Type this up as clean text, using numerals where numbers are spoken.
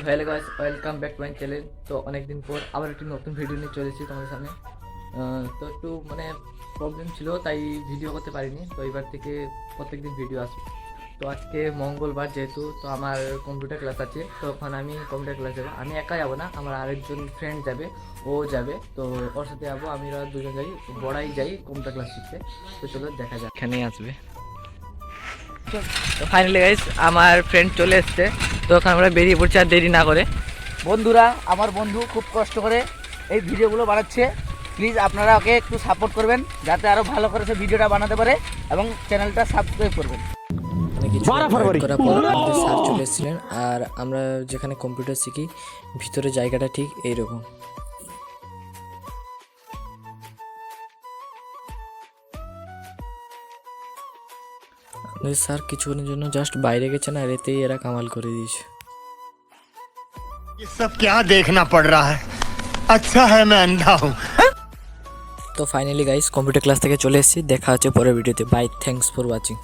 Hello guys, welcome back to my channel. তো অনেকদিন পর আবার একটি নতুন ভিডিও নিয়ে চলেছি তোমাদের সামনে। তো একটু প্রবলেম ছিল, তাই ভিডিও করতে পারিনি। তো এবার থেকে প্রত্যেকদিন ভিডিও আসবে। তো আজকে মঙ্গলবার যেহেতু, তো আমার কম্পিউটার ক্লাস আছে। তো ওখানে আমি কম্পিউটার ক্লাস যাবো। আমি একা যাবো না, আমার আরেকজন ফ্রেন্ড যাবে, ও যাবে। তো ওর সাথে যাবো, আমরা দুজন যাই, বড়াই যাই কম্পিউটার ক্লাস শিখতে। তো চলো দেখা যাক, এখানেই আসবে। তো ফাইনালি গাইস আমার ফ্রেন্ড চলে এসছে। তো ওখানে আমরা বেরিয়ে পড়ছি আর দেরি না করে। বন্ধুরা, আমার বন্ধু খুব কষ্ট করে এই ভিডিওগুলো বানাচ্ছে। প্লিজ আপনারা ওকে একটু সাপোর্ট করবেন, যাতে আরও ভালো করে সে ভিডিওটা বানাতে পারে, এবং চ্যানেলটা সাবস্ক্রাইব করবেন। স্যার চলে এসেছিলেন, আর আমরা যেখানে কম্পিউটার শিখি ভিতরে জায়গাটা ঠিক এইরকম। স্যার কিছুক্ষণের জন্য জাস্ট বাইরে গেছেন, আর এতেই এরা কামাল করে দিয়েছে। ये सब क्या देखना पड़ रहा है? अच्छा है मैं अंधा हूँ। তো ফাইনালি গাইস কম্পিউটার ক্লাস থেকে চলে এসেছি। দেখা হচ্ছে পরের ভিডিওতে। Bye, thanks for watching.